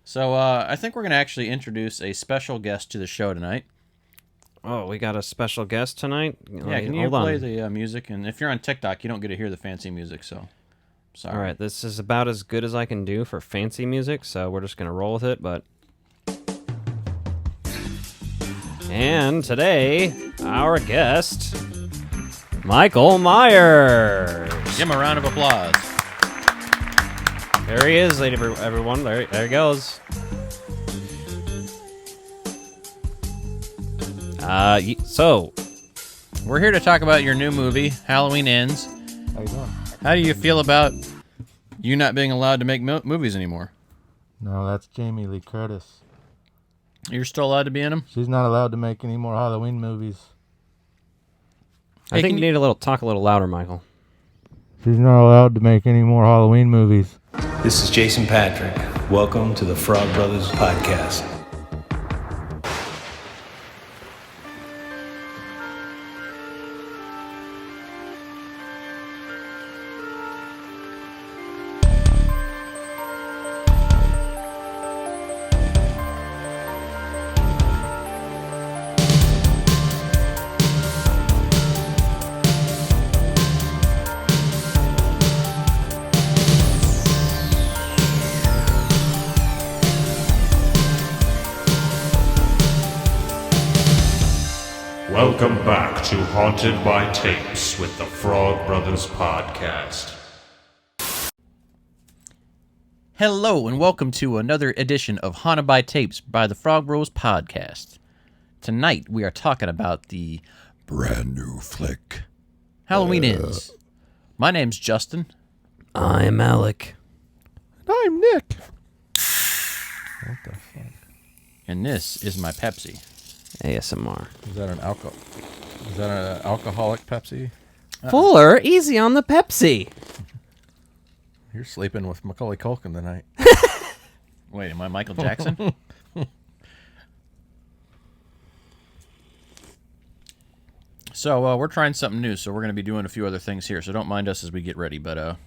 So I think we're going to actually introduce a special guest to the show tonight. Oh, we got a special guest tonight? Yeah, can you play the music? And if you're on TikTok, you don't get to hear the fancy music, so sorry. All right, this is about as good as I can do for fancy music, so we're just going to roll with it, but... And today, our guest, Michael Myers. Give him a round of applause. There he is, everyone. There he goes. So, we're here to talk about your new movie, Halloween Ends. How you doing? How do you feel about you not being allowed to make movies anymore? No, that's Jamie Lee Curtis. You're still allowed to be in them? She's not allowed to make any more Halloween movies. I think you need to talk a little louder, Michael. She's not allowed to make any more Halloween movies. This is Jason Patrick. Welcome to the Frog Brothers Podcast. Welcome back to Haunted by Tapes with the Frog Brothers Podcast. Hello, and welcome to another edition of Haunted by Tapes by the Frog Bros Podcast. Tonight, we are talking about the brand new flick, Halloween Ends. My name's Justin. I'm Alec. I'm Nick. What the fuck? And this is my Pepsi. ASMR. Is that an alcoholic Pepsi? Fuller, easy on the Pepsi. You're sleeping with Macaulay Culkin tonight. Wait, am I Michael Jackson? So, we're trying something new, so we're going to be doing a few other things here, so don't mind us as we get ready, but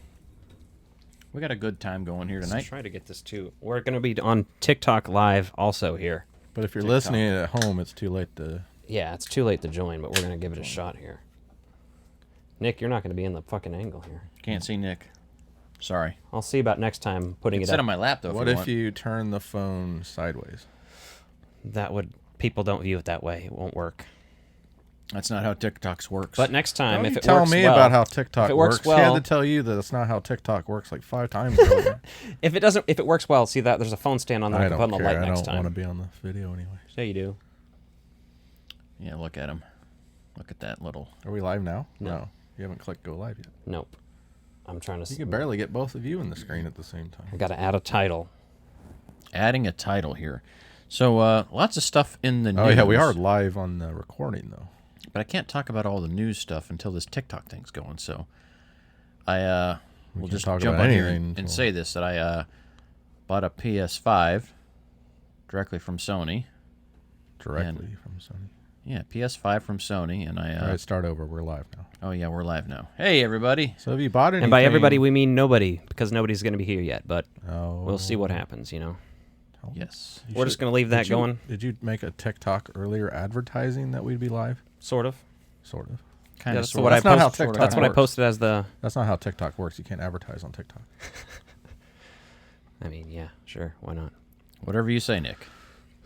we got a good time going here tonight. Let's try to get this too. We're going to be on TikTok Live also here. But if you're listening at home, it's too late to... Yeah, it's too late to join, but we're going to give it a shot here. Nick, you're not going to be in the fucking angle here. Can't see Nick. Sorry. I'll see about next time putting it Sit up. on my lap, though. What if you turn the phone sideways? People don't view it that way. It won't work. That's not how TikToks works. But next time, if it tell works me well, about how TikTok if it works works. well, She had to tell you that that's not how TikTok works like 5 times earlier. if it works well, see that there's a phone stand on there. I can put on don't the care. light I next don't time. want to be on the video anyway. Yeah, you do. Yeah, look at him. Look at that little... Are we live now? No. You haven't clicked go live yet. Nope. I'm trying to... You can barely get both of you in the screen at the same time. I got to add a title. Adding a title here. So, lots of stuff in the news. Oh, yeah, we are live on the recording, though. But I can't talk about all the news stuff until this TikTok thing's going, so I will just talk jump about on here anything and say this, that I bought a PS5 directly from Sony. Directly from Sony. Yeah, PS5 from Sony, and I... All right, start over. We're live now. Oh, yeah, we're live now. Hey, everybody. So have you bought anything? And by everybody, we mean nobody, because nobody's going to be here yet, but Oh. we'll see what happens, you know. Yes. We're just going to leave that going. Did you make a TikTok earlier advertising that we'd be live? Sort of. Sort of. Kind Yeah, of that's sort what of. I That's not how posted. TikTok That's what I works. posted as the... That's not how TikTok works. You can't advertise on TikTok. I mean, yeah, sure. Why not? Whatever you say, Nick.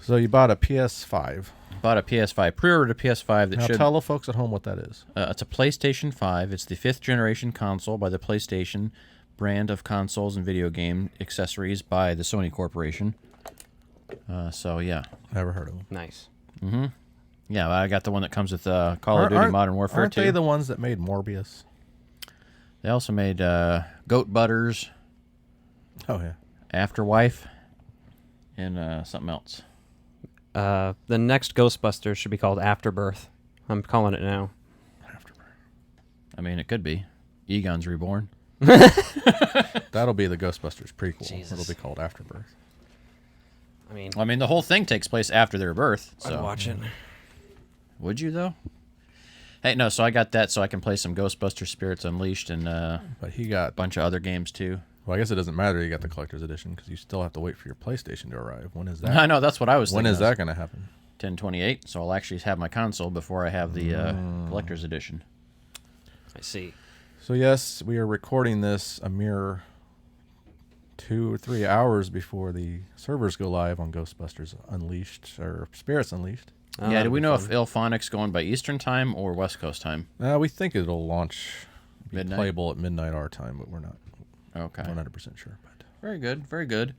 So you bought a PS5. Bought a PS5. Pre-ordered a PS5 that Now should... tell the folks at home what that is. It's a PlayStation 5. It's the 5th generation console by the PlayStation brand of consoles and video game accessories by the Sony Corporation. So, yeah. Never heard of them. Nice. Mm-hmm. Yeah, I got the one that comes with Call of Duty Modern Warfare 2. Aren't they the ones that made Morbius? They also made Goat Butters, Oh, yeah. Afterwife, and something else. The next Ghostbusters should be called Afterbirth. I'm calling it now. I mean, it could be. Egon's Reborn. That'll be the Ghostbusters prequel. Jesus. It'll be called Afterbirth. I mean, the whole thing takes place after their birth. So. I'd watch it. Would you, though? Hey, no, so I got that so I can play some Ghostbusters Spirits Unleashed and But he got a bunch of other games, too. Well, I guess it doesn't matter you got the collector's edition because you still have to wait for your PlayStation to arrive. When is that? I know, that's what I was thinking. When is that going to happen? 10/28, so I'll actually have my console before I have the collector's edition. I see. So, yes, we are recording this a mere 2 or 3 hours before the servers go live on Ghostbusters Unleashed, or Spirits Unleashed. Yeah, do we know if Ilphonic's going by Eastern time or West Coast time? We think it'll launch, be Midnight? playable at midnight our time, but we're not Okay. 100% sure. But Very good, very good.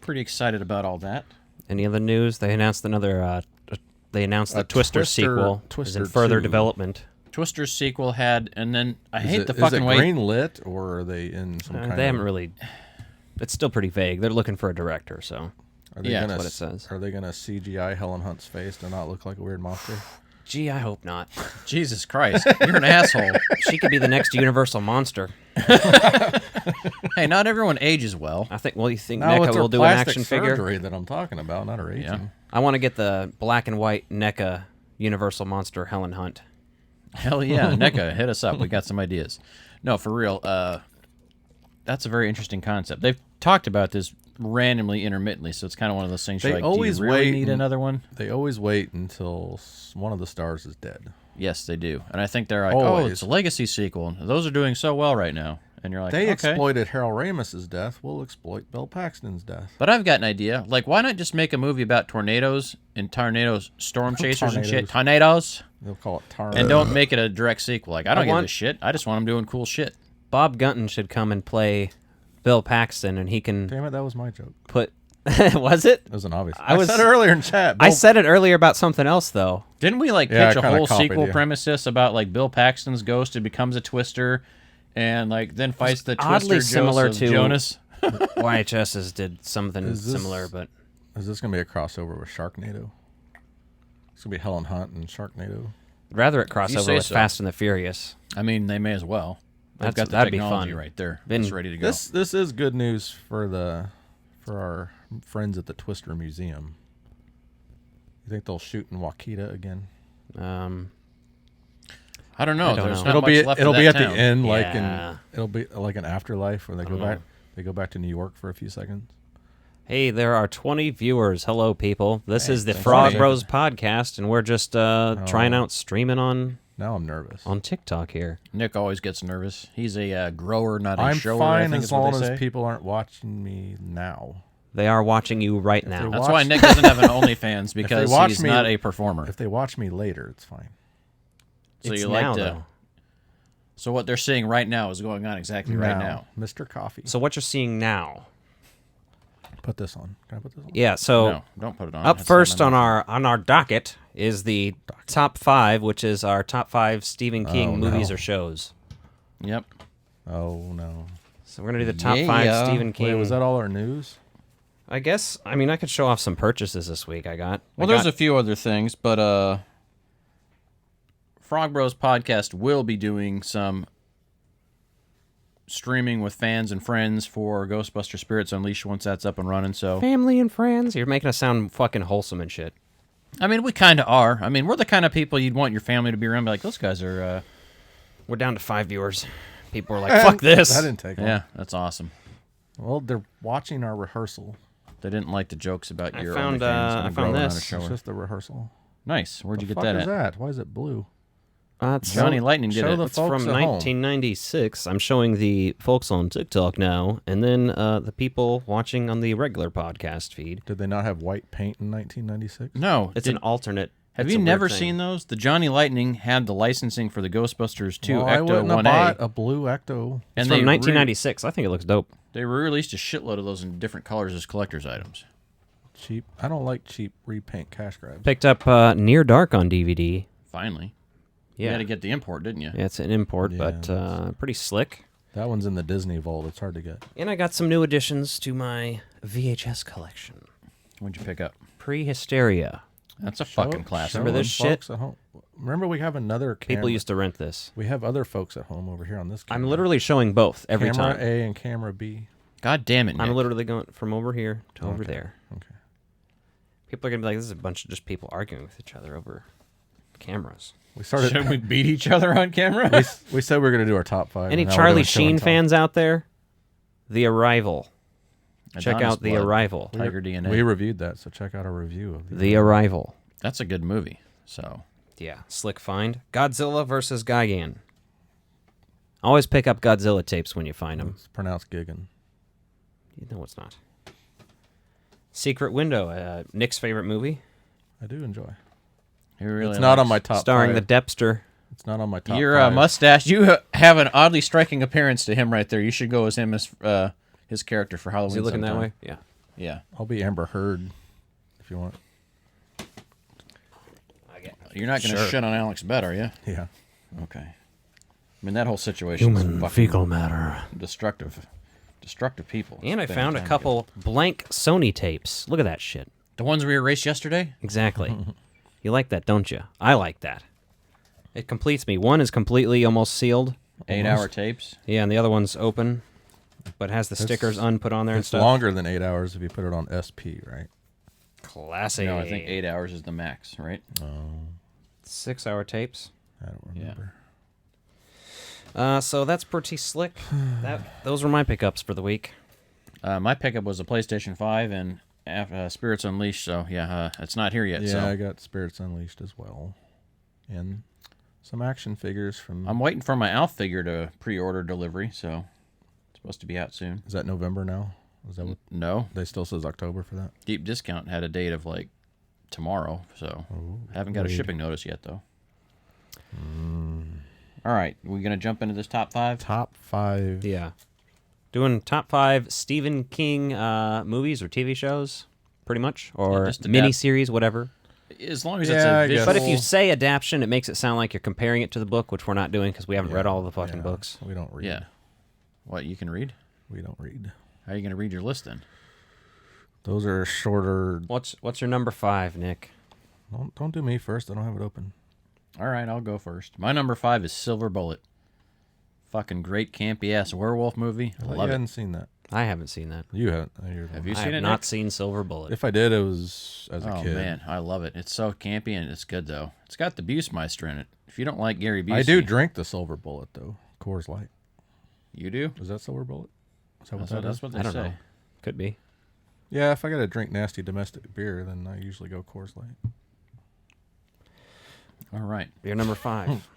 Pretty excited about all that. Any other news? They announced another. They announced the A Twister sequel is in further 2. development. Twister's sequel had, and then I hate the is fucking it way. green lit, or are they in some kind They of... haven't really. It's still pretty vague. They're looking for a director, so Are they Yeah, gonna, that's what it says. Are they going to CGI Helen Hunt's face to not look like a weird monster? gee, I hope not. Jesus Christ, you're an asshole. She could be the next Universal monster. Hey, not everyone ages well. I think. Well, you think No, it's NECA her will do an plastic action figure? surgery that I'm talking about, not her aging. Yeah. I want to get the black and white NECA Universal monster Helen Hunt. Hell yeah, NECA, hit us up. We got some ideas. No, for real. That's a very interesting concept. They've talked about this randomly, intermittently, so it's kind of one of those things. They You're like, always do you really wait need and- another one? They always wait until one of the stars is dead. Yes, they do. And I think they're like, Always. oh, it's a legacy sequel. And those are doing so well right now. And you're like, They okay. exploited Harold Ramis's death. We'll exploit Bill Paxton's death. But I've got an idea. Like, why not just make a movie about tornadoes and tornadoes, storm chasers and shit? Tornadoes. They'll call it Tar. And don't make it a direct sequel. Like, I don't give want- a shit. I just want them doing cool shit. Bob Gunton should come and play Bill Paxton, and he can Damn it, that was my joke. put. Was it? It was an obvious. I was- said it earlier in chat. I Bill- said it earlier about something else, though. Didn't we, like, Yeah, pitch I a kinda whole copied sequel you. premise this about, like, Bill Paxton's ghost who becomes a Twister and, like, then fights the oddly Twister similar Joseph to- Jonas? YHS's did something Is this- similar, but Is this going to be a crossover with Sharknado? It's going to be Helen Hunt and Sharknado. I'd rather it you crossover say with so. Fast and the Furious. I mean, they may as well. They've That's- got the that'd be technology fun. right there. Been- It's ready to go. This is good news for our friends at the Twister Museum. You think they'll shoot in Waukita again? I don't know. I don't There's know. not It'll much be left it'll of be that at town. the end, like Yeah. it'll be like an afterlife where they go don't back. know. They go back to New York for a few seconds. Hey, there are 20 viewers. Hello, people. This is the thanks Frog for Bros podcast, and we're just trying out streaming on Now I'm nervous. TikTok here. Nick always gets nervous. He's a grower, not a I'm shower. I fine think as is what long they as say. people aren't watching me now. They are watching you right now. they That's watch- why Nick doesn't have an OnlyFans because watch he's me- not a performer. If they watch me later, it's fine. So It's you now, like to. though. So what they're seeing right now is going on exactly right now. Mr. Coffee. So what you're seeing now? Put this on. Can I put this on? Yeah. So No, don't put it on. up That's first not on my our docket is the top 5, which is our top 5 Stephen King Oh, movies no. or shows. Yep. Oh no. So we're gonna do the top Yeah. 5 Stephen King. Wait, was that all our news? I guess. I mean, I could show off some purchases this week. Well, there's a few other things, but Frog Bros podcast will be doing some streaming with fans and friends for Ghostbuster Spirits Unleashed once that's up and running. So family and friends. You're making us sound fucking wholesome and shit. I mean, we kind of are. I mean, we're the kind of people you'd want your family to be around. Be like, those guys are. We're down to 5 viewers. People are like, "Fuck this." That didn't take long. Yeah, that's awesome. Well, they're watching our rehearsal. They didn't like the jokes about I your found, OnlyFans and I a found grower, not a this. shower. It's just the rehearsal. Nice. Where'd you The get fuck that is at? that? Why is it blue? It's Johnny Lightning did show it. the It's folks from at home. 1996. I'm showing the folks on TikTok now, and then the people watching on the regular podcast feed. Did they not have white paint in 1996? No. It's an alternate. Have it's you a weird never thing. seen those? The Johnny Lightning had the licensing for the Ghostbusters 2 Well, I Ecto wouldn't have 1A. bought a blue Ecto. It's And from they 1996. I think it looks dope. They re-released a shitload of those in different colors as collector's items. Cheap. I don't like cheap repaint cash grabs. Picked up Near Dark on DVD. Finally. You Yeah, had to get the import, didn't you? yeah, it's an import, Yeah, but pretty slick. That one's in the Disney vault. It's hard to get. And I got some new additions to my VHS collection. What'd you pick up? Pre-Hysteria. That's a fucking classic. Remember this them folks at home. Remember, we have another camera. People used to rent this. We have other folks at home over here on this camera. I'm literally showing both every camera time. A and camera B. God damn it, Nick. I'm literally going from over here to over there. Okay. People are gonna be like, "This is a bunch of just people arguing with each other over cameras. We started. Should we beat each other on camera? we said we were going to do our top 5. Any and now we're Charlie doing show and Sheen tell. fans out there? The Arrival. Check Adonis out The Blood, Arrival. Tiger DNA. We reviewed that, so check out our review of The Arrival. That's a good movie. So Yeah, slick find. Godzilla versus Gigan. Always pick up Godzilla tapes when you find them. It's pronounced Gigan. No, it's not. Secret Window, Nick's favorite movie, I do enjoy. he really It's not on likes- my top starring 5. the Depster. It's not on my top Your 5. mustache. You have an oddly striking appearance to him right there. You should go as him as his character for Halloween. Is he looking that sometime. way? Yeah. Yeah. I'll be Amber Heard if you want. You're not going to Sure. shit on Alex Bett, are you? Yeah. Okay. I mean, that whole situation is fucking matter. destructive. Destructive people. And I Spending found a time couple blank Sony tapes. Look at that shit. together. The ones we erased yesterday? Exactly. You like that, don't you? I like that. It completes me. One is completely almost sealed. 8-hour tapes? Yeah, and the other one's open, but has the stickers unput on there and It's stuff. longer than 8 hours if you put it on SP, right? Classy. No, I think 8 hours is the max, right? 6-hour tapes. I don't remember. So that's pretty slick. Those were my pickups for the week. My pickup was a PlayStation 5 and Spirits Unleashed, so yeah, it's not here yet. Yeah, so I got Spirits Unleashed as well. And some action figures from... I'm waiting for my Alf figure to pre-order delivery, so it's supposed to be out soon. Is that November now? Is that what... No, They still says October for that? Deep Discount had a date of like tomorrow, so haven't got a shipping notice yet though. All right, we gonna jump into this top 5? Top 5. Yeah. Doing top 5 Stephen King movies or TV shows, pretty much, or just adapt- miniseries, whatever. As long as Yeah, it's I a guess. visual. But if you say adaptation, it makes it sound like you're comparing it to the book, which we're not doing because we haven't read all the fucking Yeah, books. We don't read. yeah, what you can read? We don't read. How are you gonna read your list then? Those are shorter... What's your number 5, Nick? Don't do me first. I don't have it open. All right, I'll go first. My number 5 is Silver Bullet. Fucking great campy ass werewolf movie. I You love it. hadn't seen that. I haven't seen that. You haven't. Have you I seen have it? not Nick? seen Silver Bullet. If I did, it was as a Oh kid. man, I love it. It's so campy and it's good though. It's got the Busemeister in it. If you don't like Gary Busey, I do drink the Silver Bullet though. Coors Light. You do? Is that Silver Bullet? Is that what That's that what is? they I don't say. know. Could be. Yeah, if I got to drink nasty domestic beer, then I usually go Coors Light. All right. Your number 5.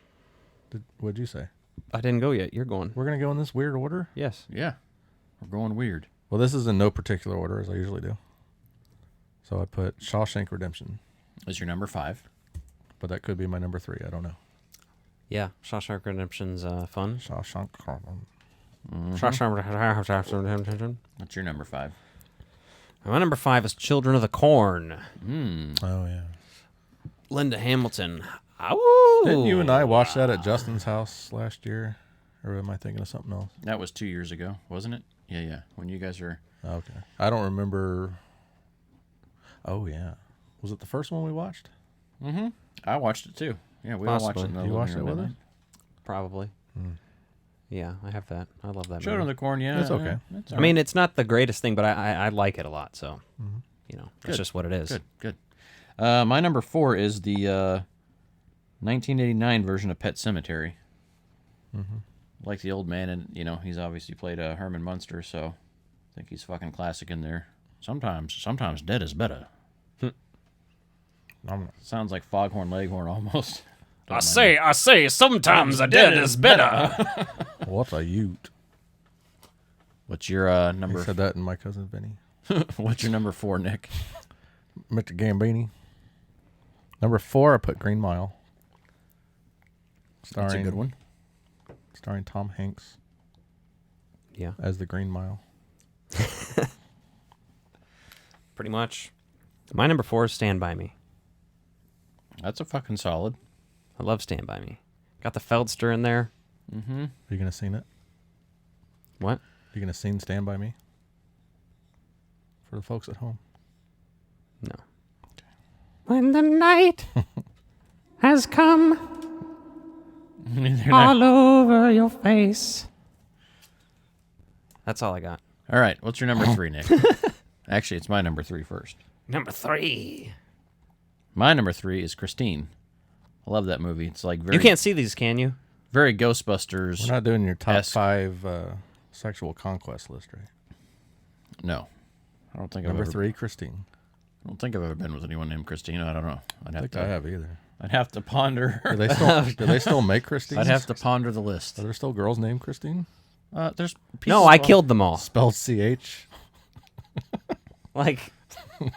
What'd you say? I didn't go yet. You're going. We're gonna go in this weird order. Yes. Yeah, we're going weird. Well, this is in no particular order as I usually do. So I put Shawshank Redemption, Is your number 5? but that could be my number 3. I don't know. Yeah. Shawshank Redemption's fun. Shawshank. Shawshank Redemption. What's your number 5? My number 5 is Children of the Corn. Oh yeah. Linda Hamilton. Ow! Didn't you and I watch that at Justin's house last year, or am I thinking of something else? That was 2 years ago, wasn't it? Yeah. When you guys are. Okay. I don't remember. Oh yeah. Was it the first one we watched? I watched it too. Yeah, we all watched Possibly. it. In the You living watched it room, with didn't us? Probably. Yeah, I have that. I love that Children of movie. the Corn, yeah. It's okay. yeah, it's I mean, it's not the greatest thing, but I like it a lot, so, you know, Good. it's just what it is. good. My number 4 is the 1989 version of Pet Cemetery. Like the old man, and he's obviously played Herman Munster, so I think he's fucking classic in there. Sometimes dead is better. Sounds like Foghorn Leghorn almost. I say, sometimes a dead is better. What's a Ute? What's your He number? said that in My Cousin Vinny. What's your number 4, Nick? Mr. Gambini. Number 4, I put Green Mile. That's a good one. Starring Tom Hanks Yeah, as the Green Mile. pretty much. My number 4 is Stand By Me. That's a fucking solid. I love Stand By Me. Got the Feldster in there. Are you gonna sing it? What? You gonna sing Stand By Me? For the folks at home. No. When the night has come all over your face. That's all I got. All right, what's your number 3, Nick? Actually, it's my number 3 first. Number 3. My number 3 is Christine. I love that movie. It's like very You can't see these, can you? very Ghostbusters. We're not doing your top Esque. 5 sexual conquest list, right? No, I don't think Number I've ever. 3, Christine. I don't think I've ever been with anyone named Christina. I don't know. I don't think I have either. I'd have to ponder. Do they still make Christine? I'd have to ponder the list. Are there still girls named Christine? There's pieces No, I of- killed them all. Spelled CH? Like,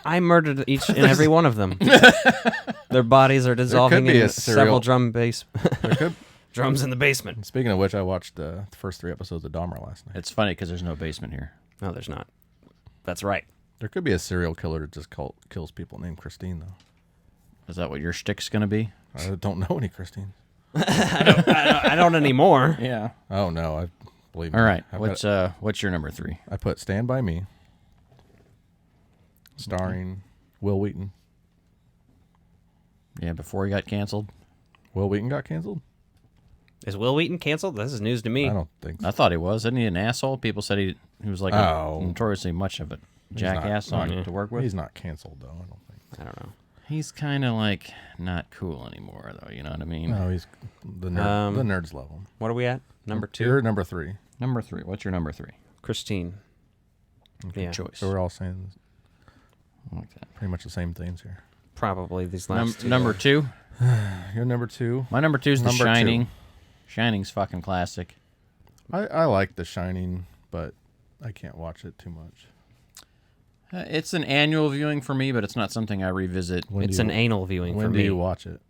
I murdered each and every one of them. Their bodies are dissolving be in a several serial- There could. drums in the basement. Speaking of which, I watched the first 3 episodes of Dahmer last night. It's funny because there's no basement here. No, there's not. That's right. There could be a serial killer that just kills people named Christine, though. Is that what your shtick's gonna be? I don't know any Christines. I don't anymore. Yeah. Oh no, I believe me. All right. I've What's your number 3? I put Stand By Me, starring Will Wheaton. Yeah, before he got canceled. Will Wheaton got canceled? Is Will Wheaton canceled? This is news to me. I don't think so. I thought he was. Isn't he an asshole? People said he was like Oh. notoriously much of a He's jackass not- to work with. He's not canceled, though, I don't think. I don't know. He's kind of like not cool anymore, though. You know what I mean? No, he's the nerd. The nerds love him. What are we at? Number 2? You're at number 3. Number 3. What's your number 3? Christine. Yeah. Choice. So we're all saying I like that. pretty much the same things here. Probably these last two. Number 2. You're number 2. My number 2 is The Number 2. Shining. Shining's fucking classic. I like The Shining, but I can't watch it too much. It's an annual viewing for me, but it's not something I revisit. It's an anal viewing for When do me. you watch it?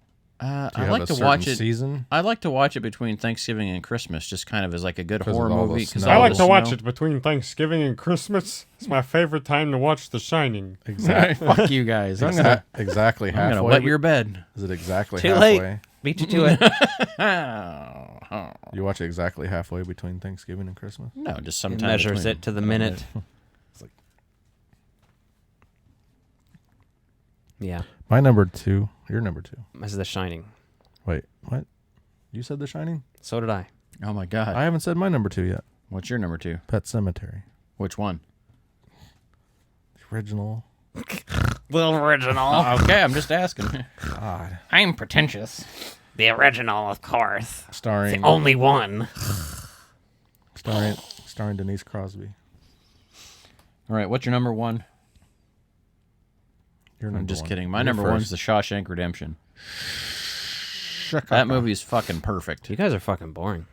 Do you I have like a to certain watch it. season? I like to watch it between Thanksgiving and Christmas, just kind of as like a good 'Cause of horror all the movie. 'Cause snow. I all like the to watch snow. it between Thanksgiving and Christmas. It's my favorite time to watch The Shining. Exactly. Fuck you guys. I'm gonna, exactly I'm gonna halfway. wet your bed. Is it exactly Too halfway? late. Beat you to it. You watch it exactly halfway between Thanksgiving and Christmas? No, just It sometimes measures it to the minute. It's like Yeah. my number 2. Your number 2. This is The Shining. Wait, what? You said The Shining? So did I. Oh my god. I haven't said my number 2 yet. What's your number 2? Pet Cemetery. Which one? The original. The original. Okay, I'm just asking. God. I'm pretentious. The original, of course. Starring Only one. starring Denise Crosby. All right, what's your number 1? Your I'm number just 1. kidding. My You're number 1's first. The Shawshank Redemption. Shut That up. movie's fucking perfect. You guys are fucking boring.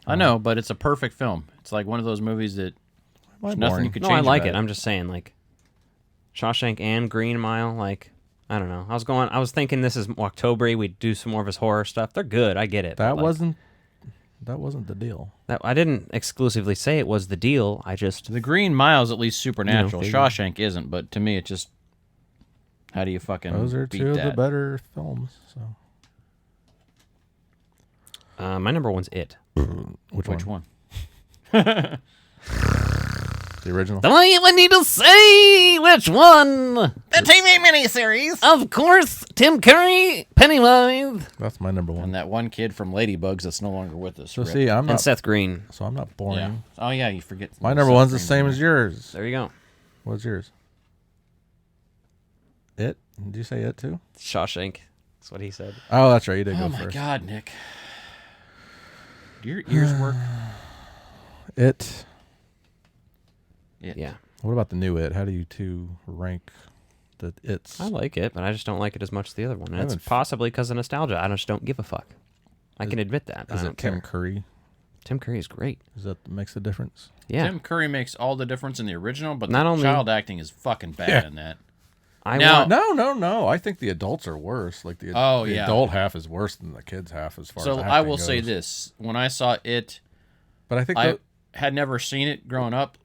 I know, but it's a perfect film. It's like one of those movies that Am I there's nothing boring? you could No, change I like about it. I'm just saying, like, Shawshank and Green Mile, like, I don't know. I was thinking this is October. We'd do some more of his horror stuff. They're good. I get it. That but, like, wasn't the deal. I didn't exclusively say it was the deal. I just The Green Mile's at least supernatural. You know, Shawshank isn't, but to me, it just how do you fucking Those are beat two of that? the better films. So my number 1's It. which one? The original. Do I even need to say which one? The TV miniseries. Of course, Tim Curry, Pennywise, That's my number 1. And that one kid from Ladybugs that's no longer with us. So Rip. see, I'm and not. Seth Green. So I'm not boring. Yeah. Oh yeah, you forget. My number 1's the same as yours. There you go. What's yours? It? Did you say it too? Shawshank. That's what he said. Oh, that's right. You did Oh go my first. God, Nick. Do your ears work? It. Yeah. What about the new It? How do you two rank the It's? I like it, but I just don't like it as much as the other one. And it's haven't f- possibly because of nostalgia. I just don't give a fuck. I can admit that. But Is I it don't Tim care. Curry? Tim Curry is great. Is that makes the difference? Yeah. Tim Curry makes all the difference in the original, but Not the only- child acting is fucking bad in that. I Now- want, No. I think the adults are worse. Like the Oh, the yeah. adult half is worse than the kids half as far as So acting I will say goes. this: when I saw it, But I think I had never seen it growing up,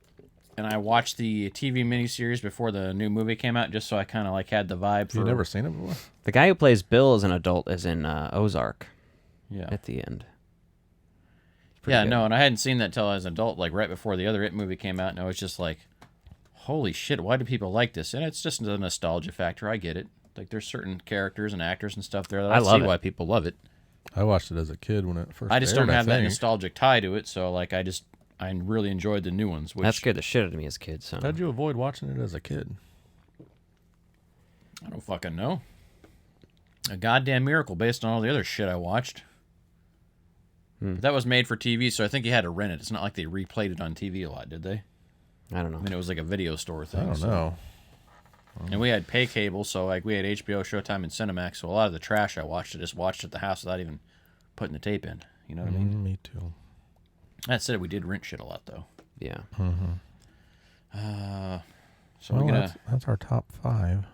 and I watched the TV miniseries before the new movie came out, just so I kind of like had the vibe for. you've never seen it before. the guy who plays Bill as an adult is in Ozark Yeah. at the end. Yeah, good. no, and I hadn't seen that till I was an adult, like right before the other It movie came out, and I was just like, holy shit, why do people like this? And it's just a nostalgia factor. I get it. Like, there's certain characters and actors and stuff there that I love see it. why people love it. I watched it as a kid when it first. I just aired, don't have that think. nostalgic tie to it, so like I really enjoyed the new ones. Which That scared the shit out of me as a kid. So How'd you avoid watching it as a kid? I don't fucking know. a goddamn miracle based on all the other shit I watched. But that was made for TV, so I think you had to rent it. It's not like they replayed it on TV a lot, did they? I don't know. I mean, it was like a video store thing. I don't know. And we had pay cable, so like we had HBO, Showtime, and Cinemax. So a lot of the trash I watched, I just watched at the house without even putting the tape in. You know what I mean? Me too. That said, we did rent shit a lot though. Yeah. So Well, we're gonna. that's our top 5.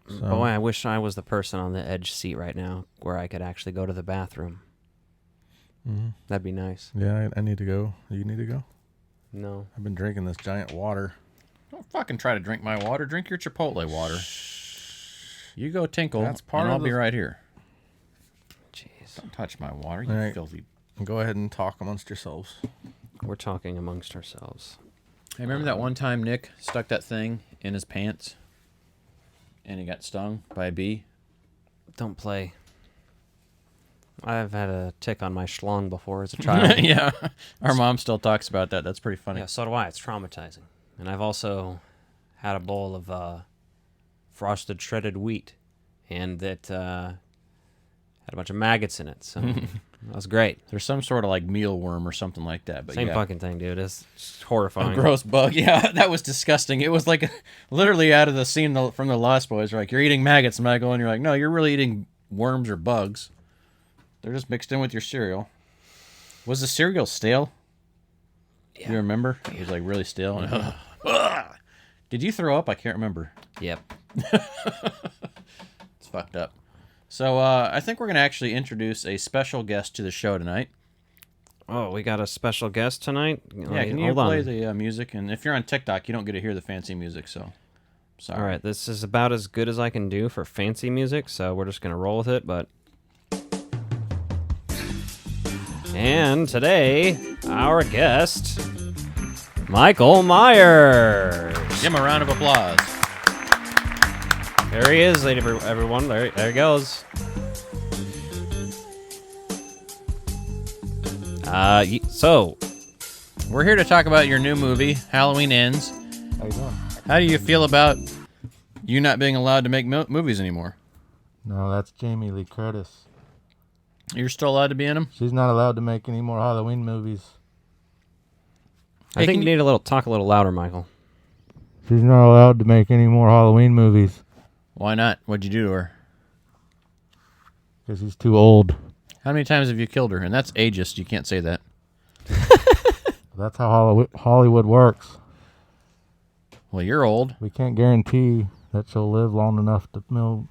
So, Boy, I wish I was the person on the edge seat right now where I could actually go to the bathroom. That'd be nice. yeah, I need to go. You need to go? No. I've been drinking this giant water. Don't fucking try to drink my water. Drink your Chipotle water. You go tinkle, That's part and of I'll be the- right here. Jeez. Don't touch my water, you All right. filthy. Go ahead and talk amongst yourselves. We're talking amongst ourselves. Hey, remember that one time Nick stuck that thing in his pants, and he got stung by a bee? Don't play. I've had a tick on my schlong before as a child. Yeah, our mom still talks about that. That's pretty funny. Yeah, so do I. It's traumatizing. And I've also had a bowl of frosted shredded wheat, and that had a bunch of maggots in it. So that was great. There's some sort of like mealworm or something like that. But Same yeah. fucking thing, dude. It's A horrifying. gross bug. Yeah, that was disgusting. It was like literally out of the scene from the Lost Boys. Like, you're eating maggots, Michael, and you're like, no, you're really eating worms or bugs. They're just mixed in with your cereal. Was the cereal stale? Yeah. You remember? It was like really stale. And, did you throw up? I can't remember. Yep. It's fucked up. So I think we're going to actually introduce a special guest to the show tonight. Oh, we got a special guest tonight? Yeah, can you play the music? And if you're on TikTok, you don't get to hear the fancy music, so sorry. All right, this is about as good as I can do for fancy music, so we're just going to roll with it, but... And today, our guest, Michael Myers. Give him a round of applause. There he is, everyone. There he goes. So, We're here to talk about your new movie, Halloween Ends. How you doing? How do you feel about you not being allowed to make movies anymore? No, that's Jamie Lee Curtis. You're still allowed to be in them? She's not allowed to make any more Halloween movies. I think you need to talk a little louder, Michael. She's not allowed to make any more Halloween movies Why not? What'd you do to her? because she's too old. How many times have you killed her? And that's ageist. You can't say that. That's how Hollywood works. Well, you're old. We can't guarantee that she'll live long enough to film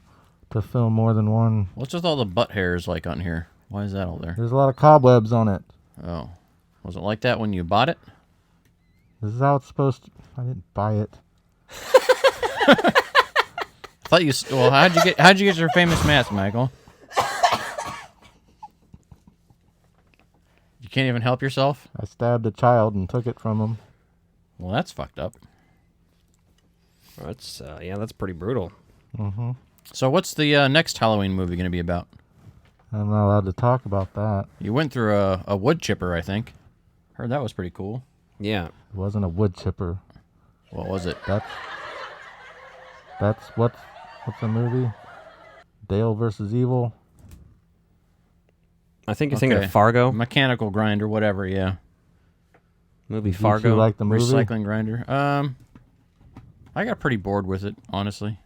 more than one. What's with all the butt hairs like on here? Why is that all there? There's a lot of cobwebs on it. Oh. Was it like that when you bought it? This is how it's supposed to... I didn't buy it. I thought you... Well, how'd you get your famous mask, Michael? You can't even help yourself? I stabbed a child and took it from him. Well, that's fucked up. That's that's pretty brutal. Mm-hmm. So what's the next Halloween movie going to be about? I'm not allowed to talk about that. You went through a wood chipper, I think. Heard that was pretty cool. Yeah. It wasn't a wood chipper. What was it? That's what's the movie? Dale versus Evil. I think you're thinking Okay. of Fargo. Mechanical grinder, whatever, yeah. Movie Did you Fargo. two like the movie? Recycling grinder. I got pretty bored with it, honestly.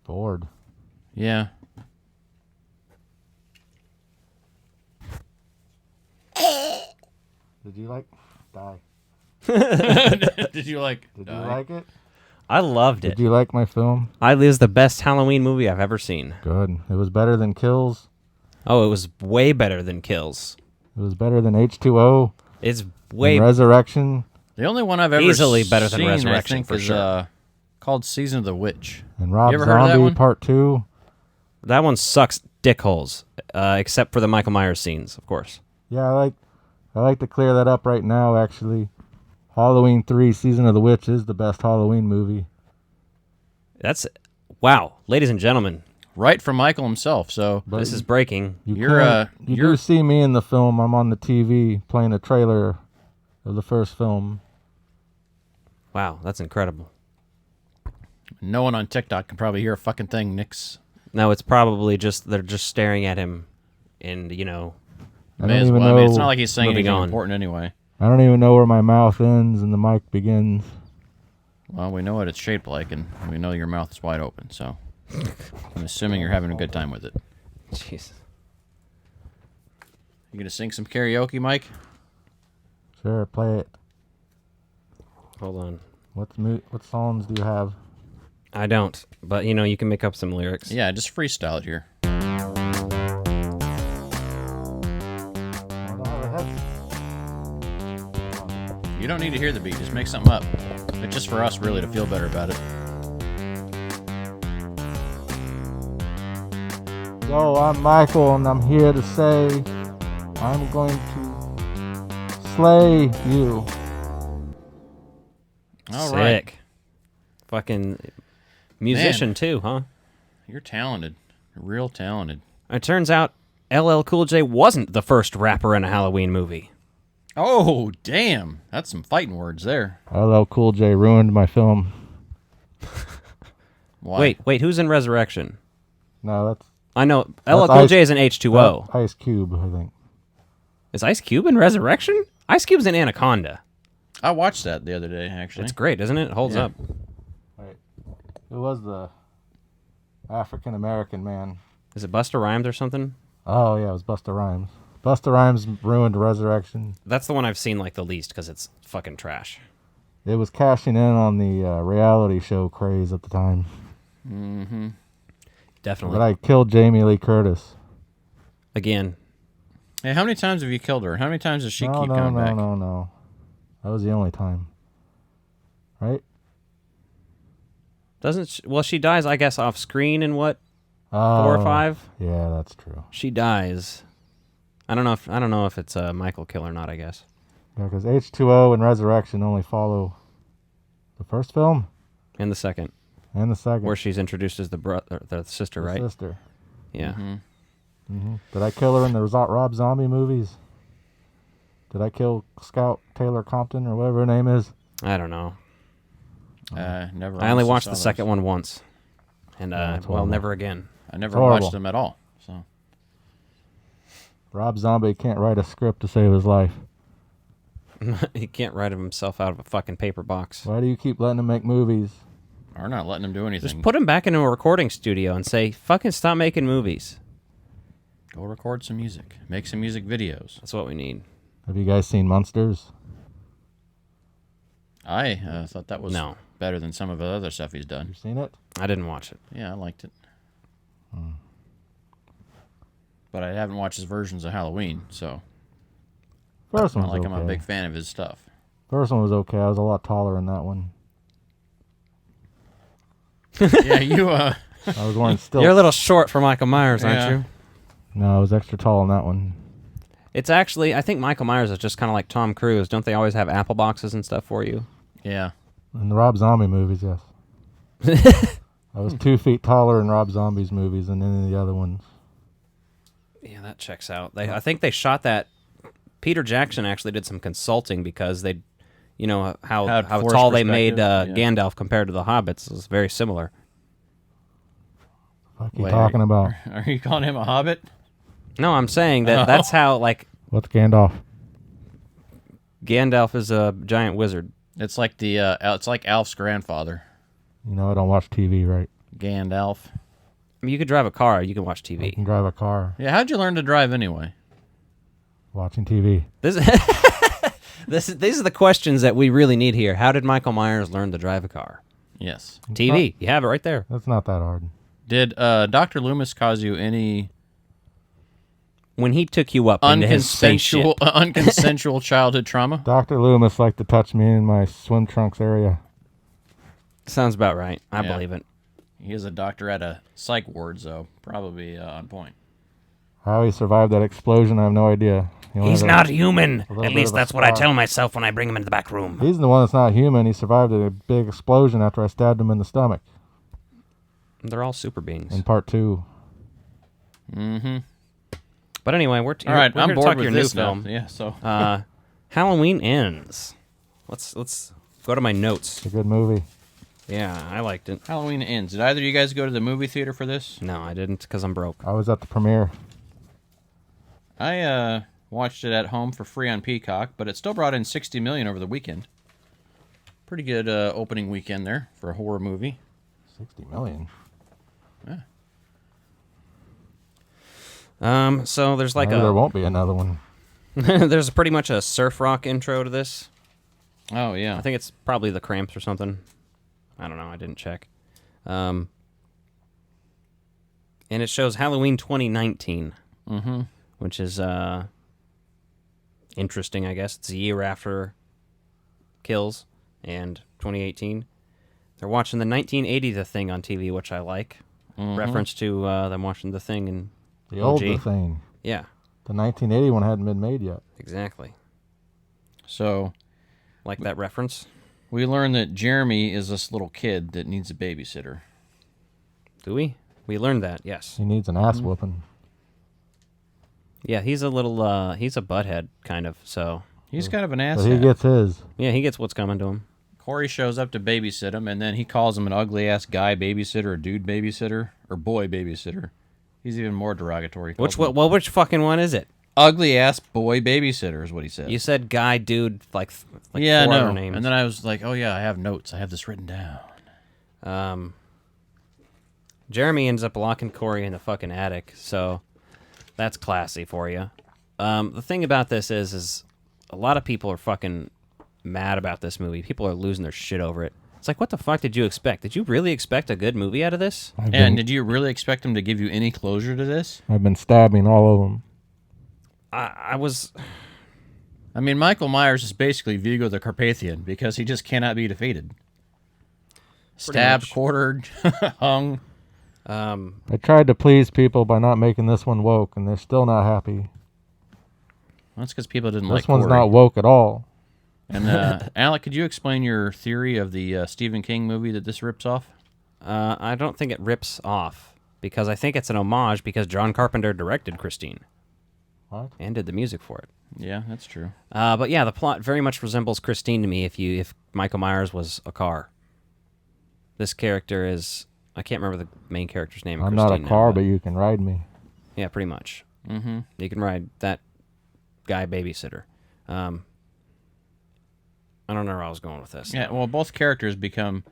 Bored. Yeah. Did you like? Die. Did you like? Did you like it? I loved it. Did you like my film? It was the best Halloween movie I've ever seen. Good. It was better than Kills. Oh, it was way better than Kills. It was better than H2O. It's And way Resurrection. The only one I've ever Easily better than seen, Resurrection, I think, for is sure. called Season of the Witch. And Rob You ever heard of that Zombie one? Part 2. That one sucks dickholes, except for the Michael Myers scenes, of course. Yeah, I like to clear that up right now, actually. Halloween 3 Season of the Witch is the best Halloween movie. That's wow, ladies and gentlemen. Right from Michael himself. So But This is breaking. you you're, you you're do see me in the film. I'm on the TV playing a trailer of the first film. Wow, that's incredible. No one on TikTok can probably hear a fucking thing. Nick's No, it's probably just they're just staring at him, and you know, may as even well. I mean, it's know- not like he's saying Moving anything on. important anyway. I don't even know where my mouth ends and the mic begins. Well, we know what it's shaped like, and we know your mouth is wide open. So I'm assuming you're having a good time with it. jeez. You gonna sing some karaoke, Mike? Sure, play it. Hold on. What songs do you have? I don't, but you know, you can make up some lyrics. Yeah, just freestyle it here. You don't need to hear the beat. Just make something up. It's just for us, really, to feel better about it. Yo, I'm Michael, and I'm here to say I'm going to slay you. All right. Sick. Fucking musician Man. too, huh? You're talented. You're real talented. It turns out LL Cool J wasn't the first rapper in a Halloween movie. Oh, damn. That's some fighting words there. LL Cool J ruined my film. Why? Wait, who's in Resurrection? No, that's I know That's LL Cool Ice- J is in H2O. Ice Cube, I think. Is Ice Cube in Resurrection? Ice Cube's in Anaconda. I watched that the other day, actually. It's great, isn't it? It holds Yeah. up. Right. Who was the African American man? Is it Busta Rhymes or something? Oh yeah, it was Busta Rhymes. Busta Rhymes ruined Resurrection. That's the one I've seen like the least because it's fucking trash. It was cashing in on the reality show craze at the time. Mm-hmm. Definitely. But I killed Jamie Lee Curtis. Again, Hey, how many times have you killed her? How many times does she keep coming back? No. That was the only time. Right? well, she dies, I guess, off screen in what, 4 Oh, or 5? Yeah, that's true. She dies. I don't know if it's a Michael kill or not. I guess. Yeah, because H2O and Resurrection only follow the first film In the second, and the second. where she's introduced as the sister, the right? sister. Yeah. Mm-hmm. Did I kill her in the Rob Zombie movies? Did I kill Scout Taylor Compton or whatever her name is? I don't know. Never. I only honestly watched saw the those. second one once, and it's well, horrible. never again. I never Horrible. watched them at all. So Rob Zombie can't write a script to save his life. He can't write himself out of a fucking paper box. Why do you keep letting him make movies? or not letting them do anything. Just put him back into a recording studio and say, "Fucking stop making movies." Go record some music. Make some music videos. That's what we need. Have you guys seen Monsters? I thought that was No. better than some of the other stuff he's done. You seen it? I didn't watch it. Yeah, I liked it. But I haven't watched his versions of Halloween, so First not one's like okay. I'm a big fan of his stuff. First one was okay. I was a lot taller in that one. Yeah, you I was wearing stilts. You're a little short for Michael Myers, aren't Yeah. you? No, I was extra tall in that one. It's actually, I think Michael Myers is just kind of like Tom Cruise. Don't they always have apple boxes and stuff for you? yeah. In the Rob Zombie movies, yes. I was 2 feet taller in Rob Zombie's movies than any of the other ones. Yeah, that checks out. I think they shot that. Peter Jackson actually did some consulting because they, you know, how Had forced tall they made perspective, yeah. Gandalf compared to the Hobbits. It was very similar. What are you Wait, talking about? Are you calling him a hobbit? No, I'm saying that that's how, like, What's Gandalf? Gandalf is a giant wizard. It's like it's like Alf's grandfather, You know I don't watch TV, right? Gandalf. I mean, you could drive a car, you can watch I TV. can drive a car Yeah, how'd you learn to drive anyway? watching TV. These are the questions that we really need here. How did Michael Myers learn to drive a car? Yes. TV. You have it right there. That's not that hard. Did Dr. Loomis cause you any When he took you up into his spaceship. unconsensual childhood trauma? Dr. Loomis liked to touch me in my swim trunks area. Sounds about right. I Yeah. believe it. He is a doctor at a psych ward, so probably on point. How he survived that explosion, I have no idea. He only He's had a- not human. little At bit least of a that's what I scar. tell myself when I bring him into the back room. He's the one that's not human. He survived a big explosion after I stabbed him in the stomach They're all super beings. in part 2. Mm-hmm. But anyway, All right, we're I'm here to bored talk with your this new now. film. Yeah, so Halloween Ends. Let's go to my notes. It's a good movie. Yeah, I liked it. Halloween Ends. Did either of you guys go to the movie theater for this? No, I didn't because I'm broke. I was at the premiere. I watched it at home for free on Peacock, but it still brought in $60 million over the weekend. Pretty good opening weekend there for a horror movie. 60 million. Yeah. So there's like Maybe there won't be another one. there's pretty much a surf rock intro to this. Oh, yeah. I think it's probably the Cramps or something. I don't know. I didn't check. And it shows Halloween 2019, which is interesting, I guess. It's a year after Kills and 2018. They're watching the 1980 The Thing on TV, which I like. Reference to them watching The Thing and The old OG. The Thing. Yeah, The 1980 one hadn't been made yet. exactly. So Like that reference. we learned that Jeremy is this little kid that needs a babysitter. Do we? We learned that, yes. He needs an ass whooping. Yeah, he's a little, he's a butthead, kind of, so. He's kind of an But asshat. he gets his. Yeah, he gets what's coming to him. Corey shows up to babysit him, and then he calls him an ugly-ass guy babysitter, or dude babysitter, or boy babysitter. He's even more derogatory. Which fucking one is it? Ugly-ass boy babysitter is what he said. You said guy, dude, like yeah, 4 no. other names. And then I was like, oh, yeah, I have notes. I have this written down. Jeremy ends up locking Corey in the fucking attic, so that's classy for you. The thing about this is a lot of people are fucking mad about this movie. People are losing their shit over it. It's like, what the fuck did you expect? Did you really expect a good movie out of this? And did you really expect him to give you any closure to this? I've been stabbing all of them. I was... I mean, Michael Myers is basically Vigo the Carpathian because he just cannot be defeated. Stabbed, much. quartered, hung. I tried to please people by not making this one woke, and they're still not happy. That's because people didn't like This one's Corey. not woke at all. And Alec, could you explain your theory of the Stephen King movie that this rips off? I don't think it rips off, because I think it's an homage because John Carpenter directed Christine. What? And did the music for it. Yeah, that's true. But yeah, the plot very much resembles Christine to me if Michael Myers was a car. This character is... I can't remember the main character's name. I'm Christine not a now, car, but you can ride me. Yeah, pretty much. Mm-hmm. You can ride that guy babysitter. I don't know where I was going with this. Yeah, well, both characters become...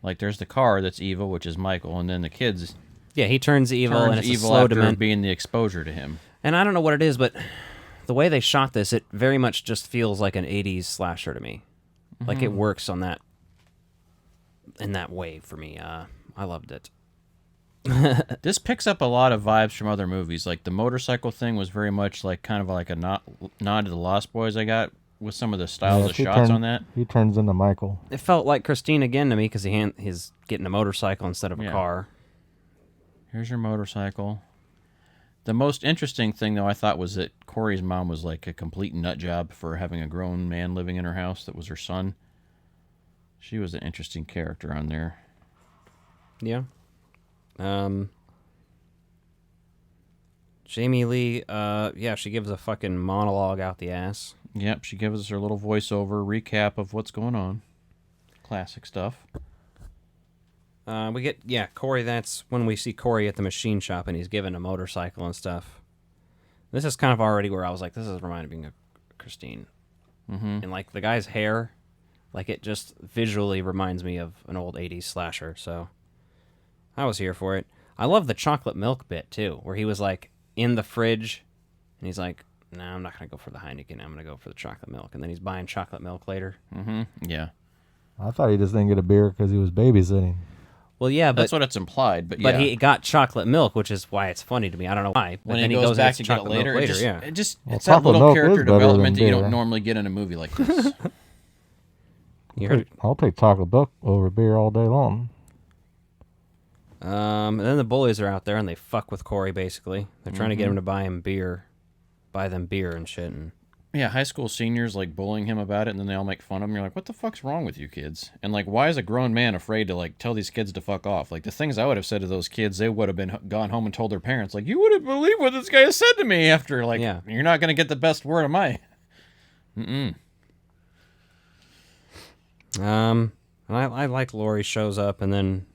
Like, there's the car that's evil, which is Michael, and then the kids Yeah, he turns evil, and it's a slow after dement. being the exposure to him. And I don't know what it is, but the way they shot this, it very much just feels like an 80s slasher to me. Like, it works on that... in that way for me. I loved it. This picks up a lot of vibes from other movies. Like, the motorcycle thing was very much like kind of like a nod to the Lost Boys I got with some of the styles of he shots on turn- that. He turns into Michael. It felt like Christine again to me because he's getting a motorcycle instead of a Yeah. car. Here's your motorcycle. The most interesting thing, though, I thought was that Corey's mom was like a complete nut job for having a grown man living in her house that was her son. She was an interesting character on there. Yeah. Jamie Lee, yeah, she gives a fucking monologue out the ass. Yep, she gives us her little voiceover recap of what's going on. Classic stuff. We get, yeah, Corey, that's when we see Corey at the machine shop and he's given a motorcycle and stuff. This is kind of already where I was like, this is reminding me of Christine. Mm-hmm. And, like, the guy's hair, like, it just visually reminds me of an old 80s slasher, so I was here for it. I love the chocolate milk bit, too, where he was, like, in the fridge, and he's like, no, I'm not going to go for the Heineken, I'm going to go for the chocolate milk. And then he's buying chocolate milk later. Mm-hmm. Yeah. I thought he just didn't get a beer because he was babysitting. Well, yeah, That's but what it's implied, but yeah. but he got chocolate milk, which is why it's funny to me. I don't know why. But when then he he goes back and to gets get it chocolate later, milk it just, yeah. it just Well, it's that chocolate little milk character is better development than that you don't beer. normally get in a movie like this. You heard, I'll take chocolate milk over beer all day long. and then the bullies are out there and they fuck with Corey. Basically, they're trying to get him to buy them beer and shit. And Yeah, high school seniors like bullying him about it, and then they all make fun of him. You're like, what the fuck's wrong with you kids? And like, why is a grown man afraid to like tell these kids to fuck off? Like the things I would have said to those kids, they would have been gone home and told their parents, like, you wouldn't believe what this guy has said to me. After like, Yeah. you're not gonna get the best word of my. Mm-mm. And I like Lori shows up and then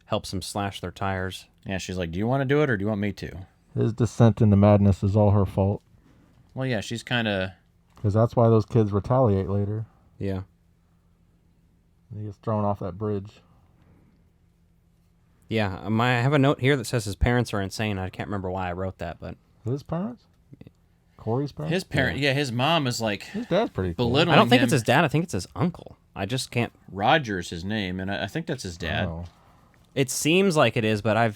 helps them slash their tires. Yeah, she's like, do you want to do it or do you want me to? His descent into madness is all her fault. Well, yeah, she's kind of... Because that's why those kids retaliate later. Yeah. He gets thrown off that bridge. Yeah, I have a note here that says his parents are insane. I can't remember why I wrote that, but... His parents? Corey's parents? His parent, yeah, his mom is like... His dad's pretty cool. belittling I don't think him. it's his dad. I think it's his uncle. I just can't... Roger's his name, and I think that's his dad. Oh. It seems like it is, but I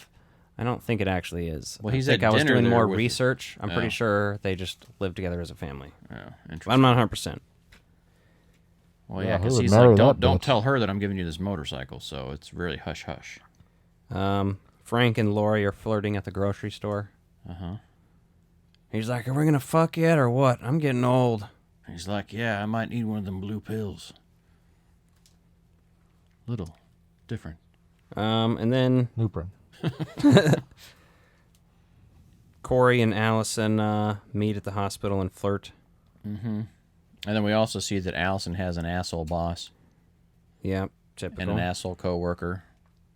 don't think it actually is. Well, he's I think at I was dinner doing there more with- research. I'm Oh. pretty sure they just live together as a family. Oh, But interesting. I'm not 100%. Well, Yeah, yeah, who because would he's marry like, that don't bitch? tell her that I'm giving you this motorcycle, so it's really hush-hush. Frank and Lori are flirting at the grocery store. Uh-huh. He's like, are we going to fuck yet or what? I'm getting old. He's like, yeah, I might need one of them blue pills. Little. Different. And then Nuprin. Corey and Allison meet at the hospital and flirt. Mm-hmm. And then we also see that Allison has an asshole boss Yeah, and typical. an asshole coworker.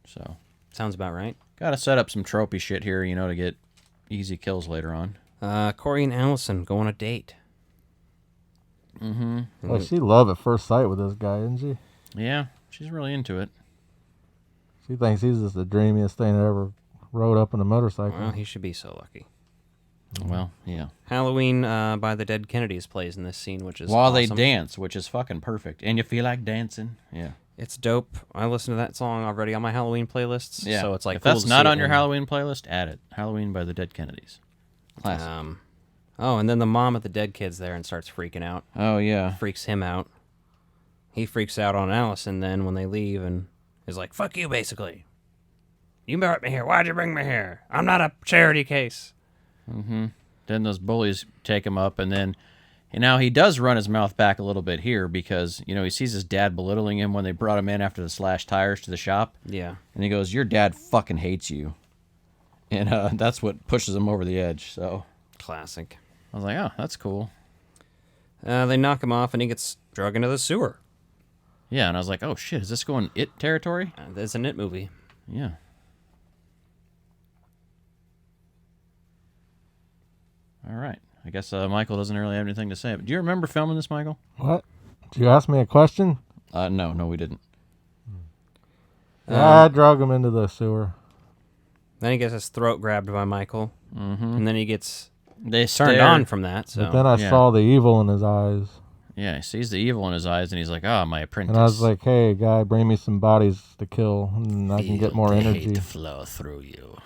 So, Sounds about right. gotta set up some tropey shit here, to get easy kills later on. Corey and Allison go on a date. Mm-hmm. Well, she love at first sight with this guy, isn't she? Yeah, she's really into it. She thinks he's just the dreamiest thing that ever rode up on a motorcycle. Well, he should be so lucky. Well, yeah. Halloween by the Dead Kennedys plays in this scene, which is While awesome. they dance, which is fucking perfect. And you feel like dancing. Yeah. It's dope. I listened to that song already on my Halloween playlists. Yeah. So it's like if cool that's to not see on it your in- Halloween playlist, add it. Halloween by the Dead Kennedys. Classic. Oh, and then the mom of the dead kid's there and starts freaking out. Oh, yeah. Freaks him out. He freaks out on Allison then when they leave and is like, fuck you, basically. You brought me here. Why'd you bring me here? I'm not a charity case. Mm-hmm. Then those bullies take him up, and then now he does run his mouth back a little bit here because, he sees his dad belittling him when they brought him in after the slashed tires to the shop. Yeah. And he goes, your dad fucking hates you. And that's what pushes him over the edge, so... Classic. I was like, oh, that's cool. They knock him off and he gets drug into the sewer. Yeah, and I was like, oh, shit, is this going It territory? It's an It movie. Yeah. All right. I guess Michael doesn't really have anything to say. But do you remember filming this, Michael? What? Did you ask me a question? No, we didn't. I drug him into the sewer. Then he gets his throat grabbed by Michael. Mm-hmm. And then he gets They turned stare. on from that. So But then I yeah. saw the evil in his eyes. Yeah, he sees the evil in his eyes, and he's like, oh, my apprentice. And I was like, hey, guy, bring me some bodies to kill, and I can get more energy. flow through you.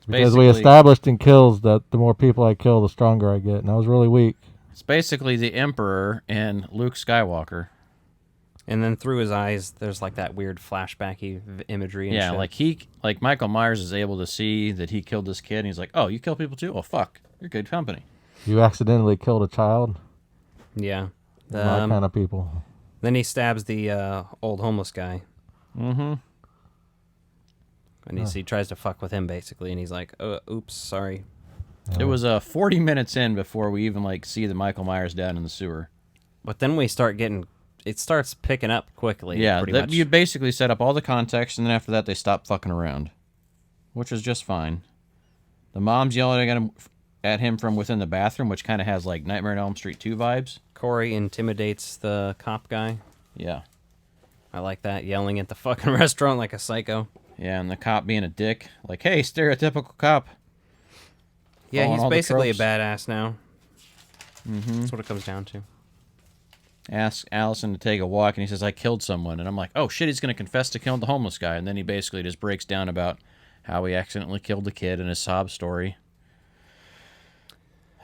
Because we established in kills that the more people I kill, the stronger I get. And I was really weak. It's basically the Emperor and Luke Skywalker. And then through his eyes, there's like that weird flashbacky imagery. And Yeah, shit. like Michael Myers is able to see that he killed this kid, and he's like, oh, you kill people too? Oh, fuck. You're good company. You accidentally killed a child? Yeah. My kind of people. Then he stabs the old homeless guy. Mm-hmm. And he tries to fuck with him, basically. And he's like, oops, sorry. It was 40 minutes in before we even, see the Michael Myers down in the sewer. But then we start getting... It starts picking up quickly. Yeah, pretty much. you basically set up all the context, and then after that they stop fucking around, which is just fine. The mom's yelling at him from within the bathroom, which kind of has Nightmare on Elm Street 2 vibes. Corey intimidates the cop guy. Yeah. I like that, yelling at the fucking restaurant like a psycho. Yeah, and the cop being a dick. Like, hey, stereotypical cop. Yeah, Following he's all the basically a tropes. badass now. Mm-hmm. That's what it comes down to. Asks Allison to take a walk, and he says, I killed someone. And I'm like, oh, shit, he's going to confess to killing the homeless guy. And then he basically just breaks down about how he accidentally killed the kid in his sob story.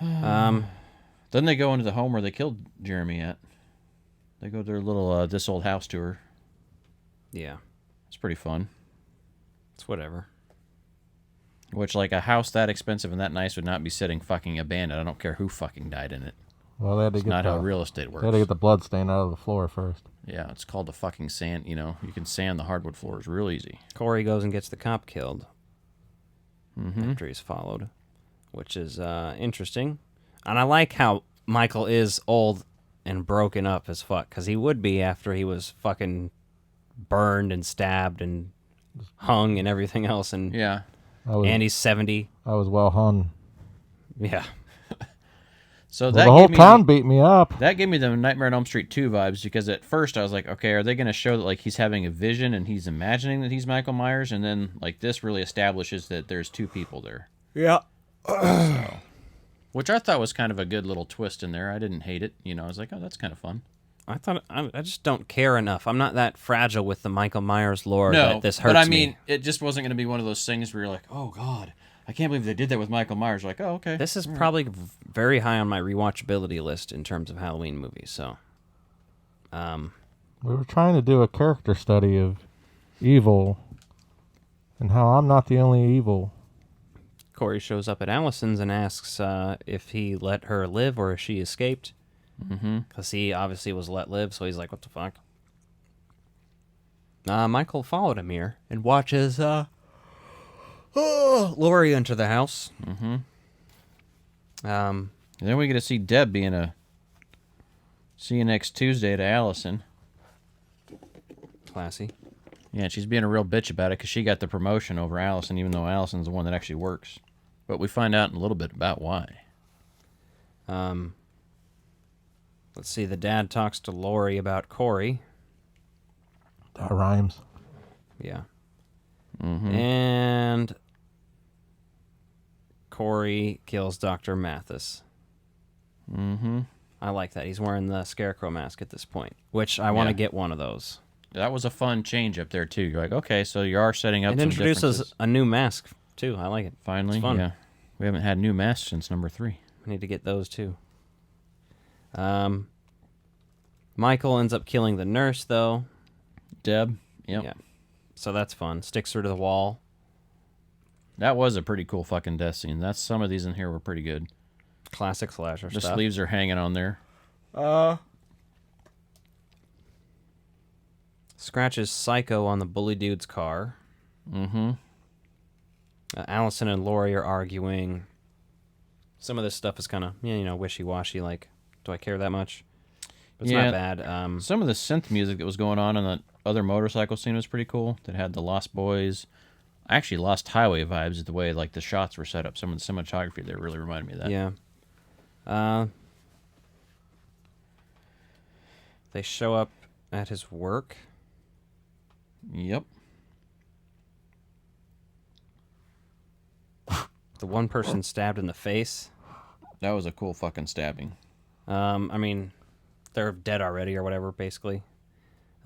Then they go into the home where they killed Jeremy at. They go to their little This Old House tour. Yeah, It's pretty fun. it's whatever. Which, a house that expensive and that nice would not be sitting fucking abandoned. I don't care who fucking died in it. Well, they had to It's get not the, how real estate they works. had to get the blood stain out of the floor first. Yeah, it's called the fucking sand. You can sand the hardwood floors real easy. Corey goes and gets the cop killed Mm-hmm. after he's followed, which is interesting. And I like how Michael is old and broken up as fuck, because he would be after he was fucking burned and stabbed and hung and everything else. And Yeah. Andy's 70. I was well hung. Yeah. So Well, that the whole gave me town beat me up. that gave me the Nightmare on Elm Street 2 vibes, because at first I was like, okay, are they going to show that like he's having a vision and he's imagining that he's Michael Myers, and then like this really establishes that there's two people there. Yeah. So, which I thought was kind of a good little twist in there. I didn't hate it. I was like, oh, that's kind of fun. I just don't care enough. I'm not that fragile with the Michael Myers lore No, that this hurts but I me. mean, it just wasn't going to be one of those things where you're like, oh God, I can't believe they did that with Michael Myers. Like, oh, okay. This is probably very high on my rewatchability list in terms of Halloween movies. So, We were trying to do a character study of evil and how I'm not the only evil. Corey shows up at Allison's and asks if he let her live or if she escaped. Because he obviously was let live, so he's like, what the fuck? Michael followed him here and watches Laurie enter the house. And then we get to see Deb being a see you next Tuesday to Allison. Classy. Yeah, she's being a real bitch about it because she got the promotion over Allison, even though Allison's the one that actually works. But we find out in a little bit about why. Let's see, the dad talks to Laurie about Corey. That rhymes. Yeah. And Corey kills Dr. Mathis. I like that. He's wearing the scarecrow mask at this point, which I want to get one of those. That was a fun change up there, too. You're like, okay, so you are setting up It some introduces differences. a new mask, too. I like it. Finally, It's fun. yeah. We haven't had new masks since number 3. We need to get those, too. Michael ends up killing the nurse, though. Deb, yep. Yeah. So that's fun. Sticks her to the wall. That was a pretty cool fucking death scene. Some of these in here were pretty good. Classic slasher The stuff. sleeves are hanging on there. Scratches Psycho on the bully dude's car. Allison and Laurie are arguing. Some of this stuff is kind of, wishy-washy, like, do I care that much? But it's not bad. Some of the synth music that was going on in the other motorcycle scene was pretty cool. That had the Lost Boys. I actually Lost Highway vibes, the way like the shots were set up. Some of the cinematography there really reminded me of that. Yeah. They show up at his work. Yep. The one person stabbed in the face. That was a cool fucking stabbing. I mean, they're dead already or whatever, basically.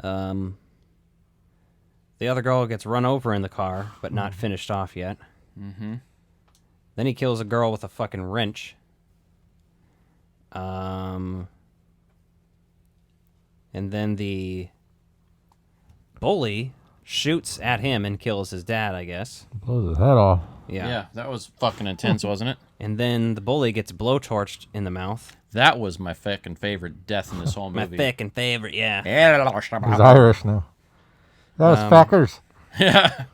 The other girl gets run over in the car, but not finished off yet. Then he kills a girl with a fucking wrench. And then the bully shoots at him and kills his dad, I guess. Blows his head off. Yeah. That was fucking intense, wasn't it? And then the bully gets blowtorched in the mouth. That was my fucking favorite death in this whole My movie. fucking favorite, yeah. He's Irish now. That was fuckers. Yeah.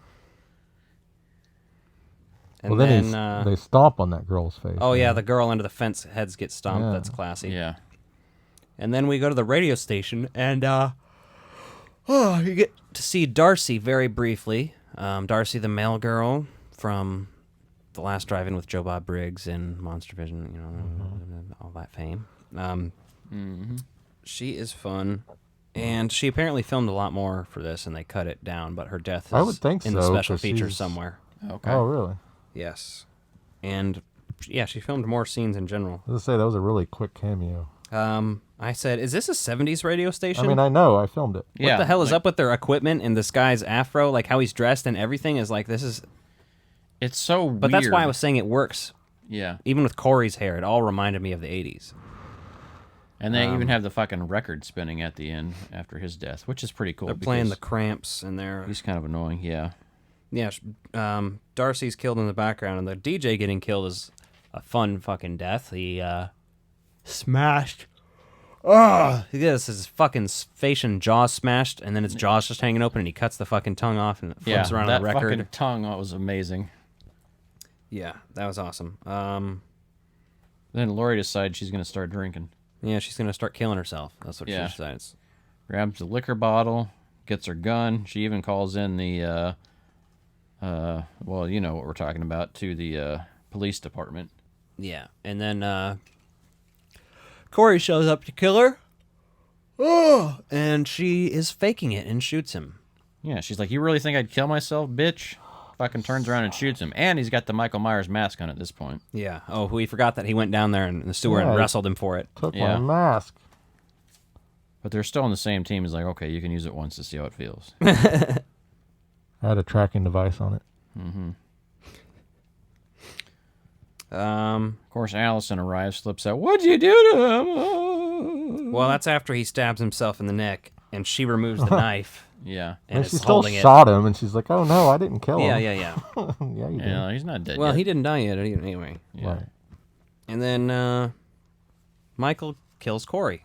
And Well, then then they stomp on that girl's face. oh yeah, the girl under the fence heads get stomped. Yeah. That's classy. Yeah. And then we go to the radio station, and you get to see Darcy very briefly. Darcy, the mail girl from The Last Drive-In with Joe Bob Briggs and Monster Vision, all that fame. She is fun, and she apparently filmed a lot more for this, and they cut it down. But her death is I would think in the so, special 'cause features she's- somewhere. Okay. Oh, really? Yes, and yeah, she filmed more scenes in general. I was gonna say that was a really quick cameo. I said, "Is this a '70s radio station?" I mean, I know I filmed it. What the hell is up with their equipment and this guy's afro? Like how he's dressed and everything is like this is. It's so weird. But that's why I was saying it works. Yeah. Even with Corey's hair, it all reminded me of the '80s. And they even have the fucking record spinning at the end after his death, which is pretty cool. They're playing the because Cramps and they're He's kind of annoying, yeah. yeah. Darcy's killed in the background and the DJ getting killed is a fun fucking death. He smashed. He gets his fucking face and jaw smashed, and then his jaw's just hanging open, and he cuts the fucking tongue off and it flips around that on the record. fucking tongue was amazing. Yeah, that was awesome. Then Lori decides she's going to start drinking. Yeah, she's gonna start killing herself. That's what Yeah. she decides. Grabs the liquor bottle, gets her gun. She even calls in the, well, you know what we're talking about, to the police department. Yeah, and then Corey shows up to kill her. Oh, and she is faking it and shoots him. Yeah, she's like, you really think I'd kill myself, bitch? Fucking turns around and shoots him. And he's got the Michael Myers mask on at this point. Yeah. Oh, we forgot that he went down there in the sewer and wrestled him for it. Took Yeah. my mask. But they're still on the same team. He's like, okay, you can use it once to see how it feels. I had a tracking device on it. Of course, Allison arrives, flips out, what'd you do to him? Oh. Well, that's after he stabs himself in the neck, and she removes the knife Yeah. and And is she still holding it. shot him, and she's like, "Oh no, I didn't kill him." Yeah. Yeah, you did. Yeah, he's not dead Well, yet. he didn't die yet anyway. Yeah. Right. And then Michael kills Corey.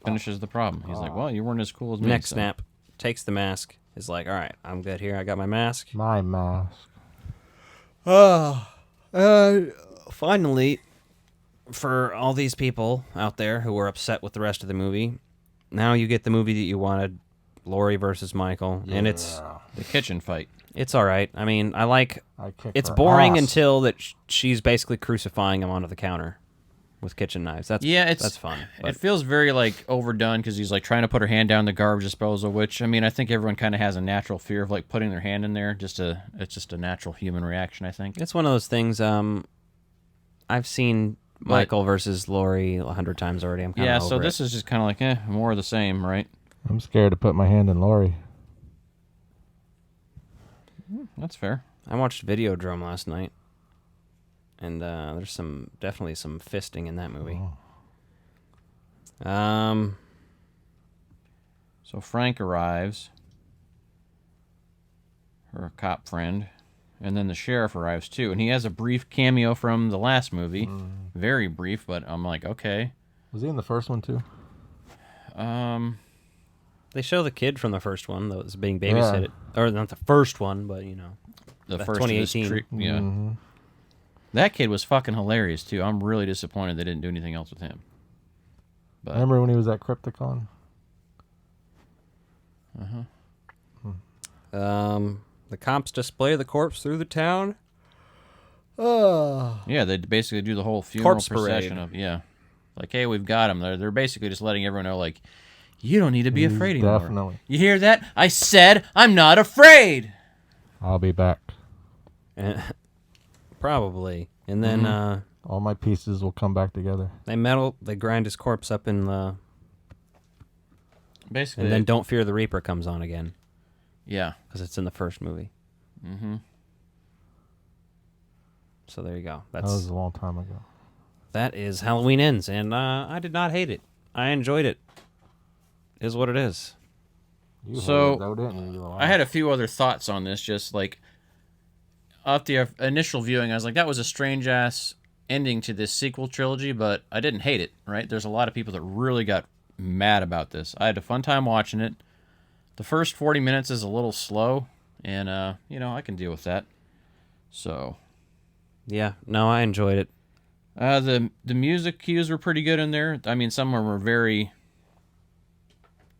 Finishes the problem. He's like, well, you weren't as cool as me. Neck so- snap. Takes the mask. Is like, all right, I'm good here. I got my mask. My mask. Finally, for all these people out there who were upset with the rest of the movie, now you get the movie that you wanted, Laurie versus Michael, and it's The kitchen fight. all right. I mean, I kicked it's her boring ass. until that she's basically crucifying him onto the counter with kitchen knives. That's fun. It But feels very like overdone because he's like trying to put her hand down the garbage disposal, which I mean I think everyone kind of has a natural fear of like putting their hand in there. It's just a natural human reaction, I think. it's one of those things. I've seen Michael versus Laurie 100 times already. I'm kind of Yeah, over so it. this is just kind of like more of the same, right? I'm scared to put my hand in Laurie. That's fair. I watched Videodrome last night, and there's definitely some fisting in that movie. So Frank arrives, her cop friend, and then the sheriff arrives too, and he has a brief cameo from the last movie, very brief, but I'm like, okay. Was he in the first one too? They show the kid from the first one that was being babysitted, or not the first one, but The That's first of this 2018. yeah. That kid was fucking hilarious too. I'm really disappointed they didn't do anything else with him. But Remember when he was at Crypticon? the cops display the corpse through the town. yeah, they basically do the whole funeral Corpse procession parade. of like, hey, we've got him. They're basically just letting everyone know like, you don't need to be afraid anymore. Definitely. You hear that? I said I'm not afraid. I'll be back. Probably. And then All my pieces will come back together. they grind his corpse up in the, Basically, and then Don't Fear the Reaper comes on again yeah. because it's in the first movie. So there you go. That was a long time ago. That is Halloween Ends, and I did not hate it. I enjoyed it. Is what it is. You So, heard it, though, didn't you? I had a few other thoughts on this, just like off the initial viewing, I was like, that was a strange ass ending to this sequel trilogy, but I didn't hate it, right? There's a lot of people that really got mad about this. I had a fun time watching it. The first 40 minutes is a little slow, and, I can deal with that. So, Yeah. No, I enjoyed it. the music cues were pretty good in there. I mean, some of them were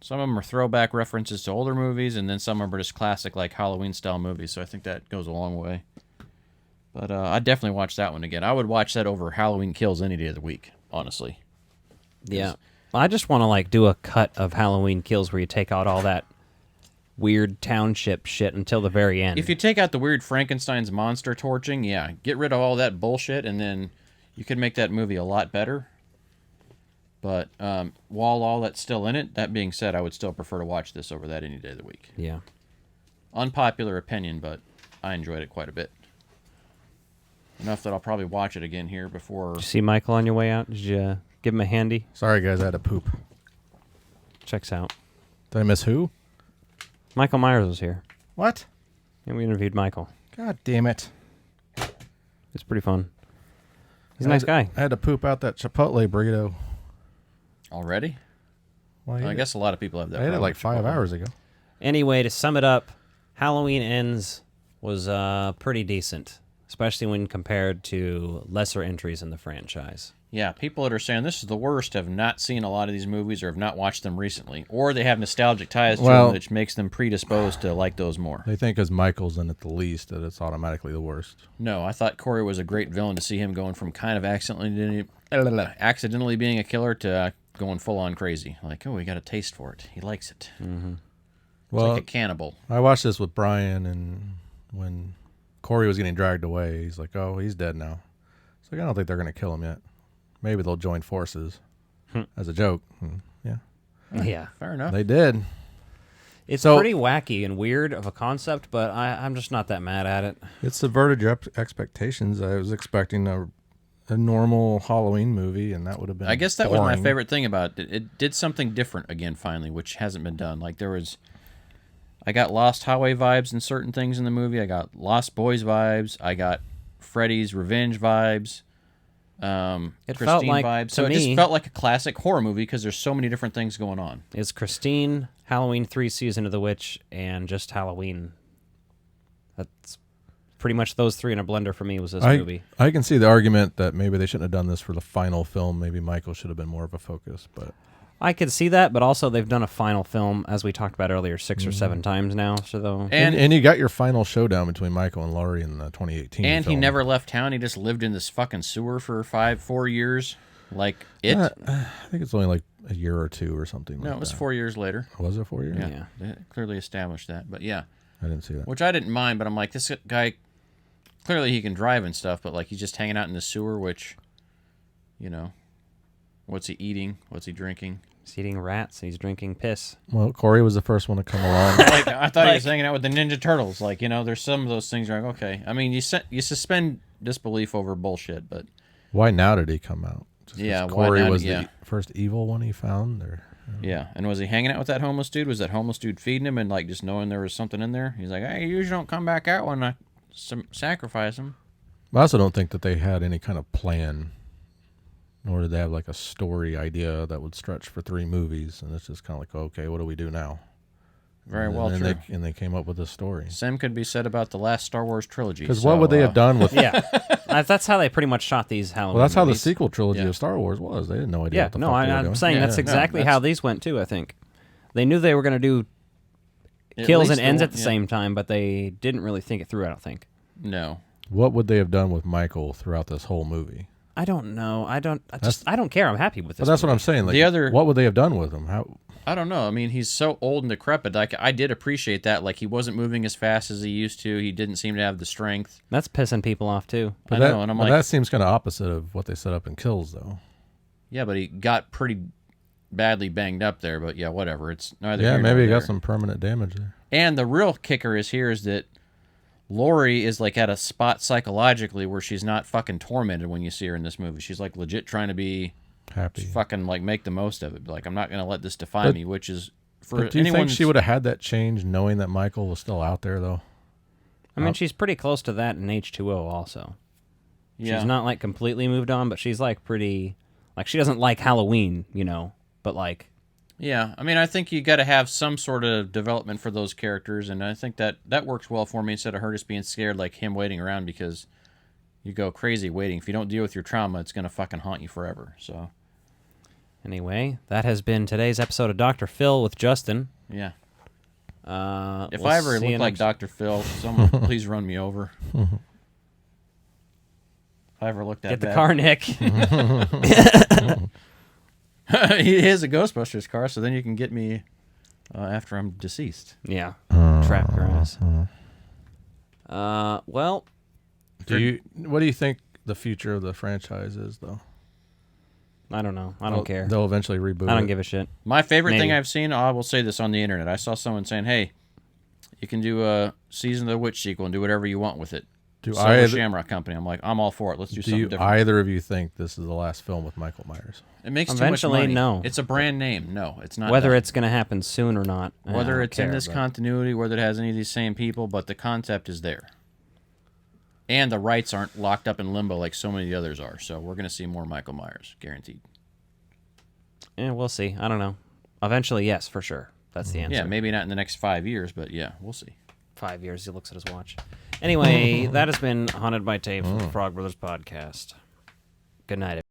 some of them are throwback references to older movies, and then some of them are just classic, like, Halloween-style movies, so I think that goes a long way. But I'd definitely watch that one again. I would watch that over Halloween Kills any day of the week, honestly. Yeah. I just want to, do a cut of Halloween Kills where you take out all that weird township shit until the very end. If you take out the weird Frankenstein's monster torching, yeah, get rid of all that bullshit, and then you could make that movie a lot better. But while all that's still in it, that being said, I would still prefer to watch this over that any day of the week. Yeah. Unpopular opinion, but I enjoyed it quite a bit. Enough that I'll probably watch it again here before... Did you see Michael on your way out? Did you give him a handy? Sorry, guys, I had to poop. Checks out. Did I miss who? Michael Myers was here, What? and we interviewed Michael. God damn it. It's pretty fun. He's a nice guy. I had to poop out that Chipotle burrito. Already? Well, I guess a lot of people have that I ate it problem like with 5 Chipotle. hours ago. Anyway, to sum it up, Halloween Ends was pretty decent, especially when compared to lesser entries in the franchise. Yeah, people that are saying this is the worst have not seen a lot of these movies or have not watched them recently. Or they have nostalgic ties to them, which makes them predisposed to like those more. They think because Michael's in it the least that it's automatically the worst. No, I thought Corey was a great villain to see him going from kind of accidentally being a killer to going full-on crazy. Like, oh, he got a taste for it. He likes it. Mm-hmm. Well, like a cannibal. I watched this with Brian, and when Corey was getting dragged away, he's like, oh, he's dead now. It's like, I don't think they're going to kill him yet. Maybe they'll join forces as a joke. Yeah. Yeah. Fair enough. They did. It's pretty wacky and weird of a concept, but I'm just not that mad at it. It subverted your expectations. I was expecting a normal Halloween movie, and that would have been I guess that boring. was my favorite thing about it. It did something different again, finally, which hasn't been done. Like, I got Lost Highway vibes in certain things in the movie. I got Lost Boys vibes. I got Freddy's Revenge vibes. It Christine felt like, vibes. to So it me, just felt like a classic horror movie because there's so many different things going on. It's Christine, Halloween 3 Season of the Witch, and just Halloween. That's pretty much those three in a blender for me was this movie. I can see the argument that maybe they shouldn't have done this for the final film. Maybe Michael should have been more of a focus, but I could see that, but also they've done a final film, as we talked about earlier, 6 or 7 times now. So and you got your final showdown between Michael and Laurie in the 2018 And film. he never left town. He just lived in this fucking sewer for 4 years. Like it. I think it's only like a year or two or something. No, it was 4 years later. Was it 4 years? Yeah. They clearly established that. But yeah. I didn't see that. Which I didn't mind, but I'm like, this guy, clearly he can drive and stuff, but like he's just hanging out in the sewer, which, what's he eating? What's he drinking? he's eating rats and he's drinking piss. Well, Corey was the first one to come along. Like, I thought he was hanging out with the Ninja Turtles. Like, there's some of those things you're like, okay. I mean, you suspend disbelief over bullshit, but Why now did he come out? Just 'cause yeah, Corey why not? was Yeah. the first evil one he found? Or Yeah, and was he hanging out with that homeless dude? Was that homeless dude feeding him and like just knowing there was something in there? He's like, hey, you usually don't come back out when I sacrifice him. I also don't think that they had any kind of plan, nor did they have like a story idea that would stretch for 3 movies. And it's just kind of like, okay, what do we do now? Very and well then true. They came up with this story. Same could be said about the last Star Wars trilogy. Because what would they have done with? Yeah, that's how they pretty much shot these Halloween. Well, that's how the movies. sequel trilogy Yeah. of Star Wars was. They had no idea. Yeah, what the no, fuck they were I'm doing. saying Yeah, that's no, exactly that's- how these went too. I think they knew they were going to do At kills least and ends the at the one- same time, but they didn't really think it through. I don't think. No. What would they have done with Michael throughout this whole movie? I don't know. I don't care. I'm happy with this. But that's what movie. I'm saying. Like, The other- what would they have done with him? How? I don't know. I mean, he's so old and decrepit. Like, I did appreciate that. Like, he wasn't moving as fast as he used to. He didn't seem to have the strength. That's pissing people off too. I know, and I'm but like, that seems kind of opposite of what they set up in Kills, though. yeah, but he got pretty badly banged up there. But yeah, whatever. It's neither. Yeah, here maybe nor he got there. some permanent damage there. And the real kicker is that Laurie is like at a spot psychologically where she's not fucking tormented when you see her in this movie. She's like legit trying to be Happy. fucking like make the most of it. Like, I'm not gonna let this define me, which is for But do you anyone. think she would have had that change knowing that Michael was still out there, though? I mean, she's pretty close to that in H2O also. Yeah. She's not like completely moved on, but she's like pretty like she doesn't like Halloween, but like Yeah, I mean, I think you got to have some sort of development for those characters, and I think that works well for me instead of her just being scared, like him waiting around, because you go crazy waiting. If you don't deal with your trauma, it's gonna fucking haunt you forever. So anyway, that has been today's episode of Dr. Phil with Justin. yeah, if We'll I ever see you look like next- Dr. Phil, someone please run me over. If I ever looked that Get the bad. car, Nick. He is a Ghostbusters car, so then you can get me after I'm deceased. Yeah, trap your ass. Well, What do you think the future of the franchise is, though? I don't know. I don't care. They'll eventually reboot I don't it. give a shit. My favorite thing Maybe. I've seen, I will say this on the internet. I saw someone saying, hey, you can do a Season of the Witch sequel and do whatever you want with it. Do Silver either- Shamrock Company. I'm like, I'm all for it. Let's do Do something you, different. either of you think this is the last film with Michael Myers? It makes Eventually, too much money. no. It's a brand name. No, it's not. Whether done. it's going to happen soon or not. I whether don't it's in care, this but- continuity, whether it has any of these same people, but the concept is there. And the rights aren't locked up in limbo like so many of the others are. So we're going to see more Michael Myers, guaranteed. Yeah, we'll see. I don't know. Eventually, yes, for sure. That's the answer. Yeah, maybe not in the next 5 years, but yeah, we'll see. 5 years. He looks at his watch. Anyway, that has been Haunted by Tape from the Frog Brothers podcast. Good night,